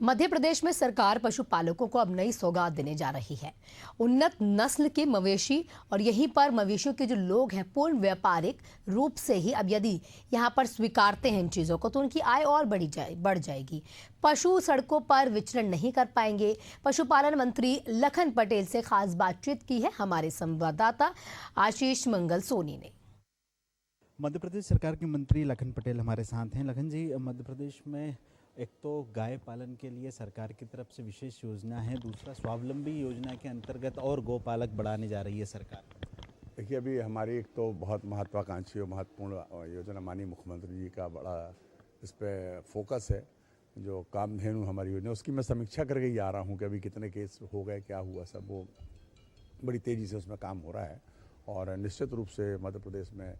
मध्य प्रदेश में सरकार पशुपालकों को अब नई सौगात देने जा रही है। उन्नत नस्ल के मवेशी और यहीं पर मवेशियों के जो लोग हैं पूर्ण व्यापारिक रूप से ही अब यदि यहां पर स्वीकारते हैं इन चीजों को तो उनकी आय और बढ़ जाएगी। पशु सड़कों पर विचरण नहीं कर पाएंगे। पशुपालन मंत्री लखन पटेल से खास बातचीत की है हमारे संवाददाता आशीष मंगल सोनी ने। मध्य प्रदेश सरकार के मंत्री लखन पटेल हमारे साथ हैं। लखन जी, मध्य प्रदेश में एक तो गाय पालन के लिए सरकार की तरफ से विशेष योजना है, दूसरा स्वावलंबी योजना के अंतर्गत और गौपालक बढ़ाने जा रही है सरकार। देखिए, अभी हमारी एक तो बहुत महत्वाकांक्षी और महत्वपूर्ण योजना माननीय मुख्यमंत्री जी का बड़ा इस पर फोकस है। जो कामधेनु हमारी योजना, उसकी मैं समीक्षा करके ही आ रहा हूँ कि अभी कितने केस हो गए, क्या हुआ, सब वो बड़ी तेज़ी से उसमें काम हो रहा है। और निश्चित रूप से मध्य प्रदेश में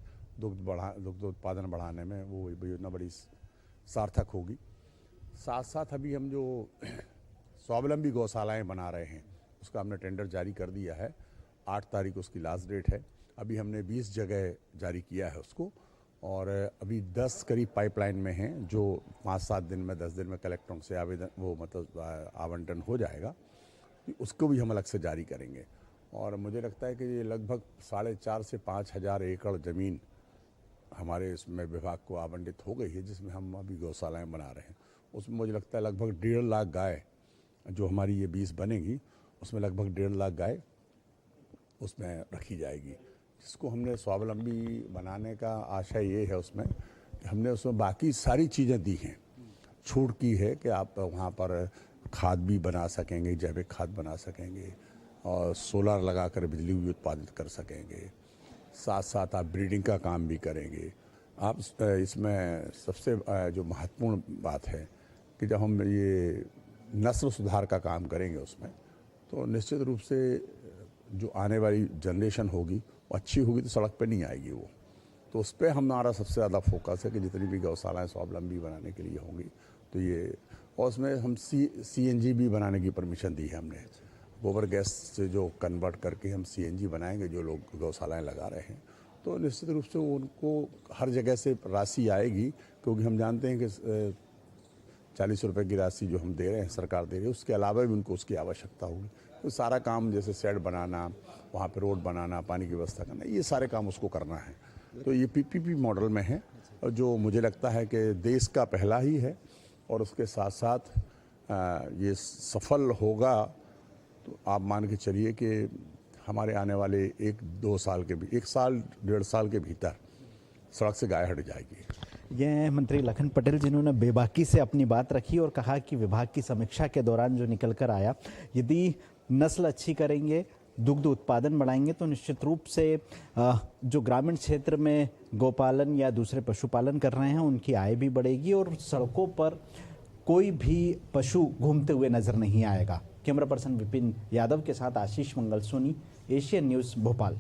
दुग्ध उत्पादन बढ़ाने में वो योजना बड़ी सार्थक होगी। साथ साथ अभी हम जो स्वावलंबी गौशालाएं बना रहे हैं उसका हमने टेंडर जारी कर दिया है। 8 तारीख उसकी लास्ट डेट है। अभी हमने 20 जगह जारी किया है उसको, और अभी 10 करीब पाइपलाइन में हैं जो 5-7 दिन में 10 दिन में कलेक्टरों से आवेदन वो मतलब आवंटन हो जाएगा। उसको भी हम अलग से जारी करेंगे। और मुझे लगता है कि ये लगभग 4,500 से 5,000 एकड़ ज़मीन हमारे इसमें विभाग को आवंटित हो गई है, जिसमें हम अभी गौशालाएँ बना रहे हैं। उसमें मुझे लगता है लगभग 1.5 लाख गाय जो हमारी ये 20 बनेगी, उसमें लगभग 1.5 लाख गाय उसमें रखी जाएगी, जिसको हमने स्वावलंबी बनाने का आशय ये है उसमें कि हमने उसमें बाकी सारी चीज़ें दी हैं, छूट की है कि आप वहाँ पर खाद भी बना सकेंगे, जैविक खाद बना सकेंगे और सोलर लगाकर बिजली भी उत्पादित कर सकेंगे। साथ साथ आप ब्रीडिंग का काम भी करेंगे। आप इसमें सबसे जो महत्वपूर्ण बात है कि जब हम ये नस्ल सुधार का काम करेंगे उसमें, तो निश्चित रूप से जो आने वाली जनरेशन होगी वो अच्छी होगी, तो सड़क पे नहीं आएगी वो। तो उस पर हमारा सबसे ज़्यादा फोकस है कि जितनी भी गौशालाएँ स्वावलंबी बनाने के लिए होंगी तो ये, और उसमें हम CNG भी बनाने की परमिशन दी है हमने। गोबर गैस से जो कन्वर्ट करके हम CNG बनाएंगे जो लोग गौशालाएँ लगा रहे हैं, तो निश्चित रूप से उनको हर जगह से राशि आएगी, क्योंकि हम जानते हैं कि 40 रुपये की राशि जो हम दे रहे हैं, सरकार दे रही है, उसके अलावा भी उनको उसकी आवश्यकता होगी। तो सारा काम जैसे शेड बनाना, वहाँ पे रोड बनाना, पानी की व्यवस्था करना, ये सारे काम उसको करना है। तो ये PPP मॉडल में है, और जो मुझे लगता है कि देश का पहला ही है, और उसके साथ साथ ये सफल होगा तो आप मान के चलिए कि हमारे आने वाले 1-2 साल के भी 1 साल 1.5 साल के भीतर सड़क से गाय हट जाएगी। ये मंत्री लखन पटेल जिन्होंने बेबाकी से अपनी बात रखी और कहा कि विभाग की समीक्षा के दौरान जो निकल कर आया, यदि नस्ल अच्छी करेंगे, दुग्ध उत्पादन बढ़ाएंगे, तो निश्चित रूप से जो ग्रामीण क्षेत्र में गौपालन या दूसरे पशुपालन कर रहे हैं उनकी आय भी बढ़ेगी और सड़कों पर कोई भी पशु घूमते हुए नजर नहीं आएगा। कैमरा पर्सन विपिन यादव के साथ आशीष मंगल सोनी, एशियन न्यूज़, भोपाल।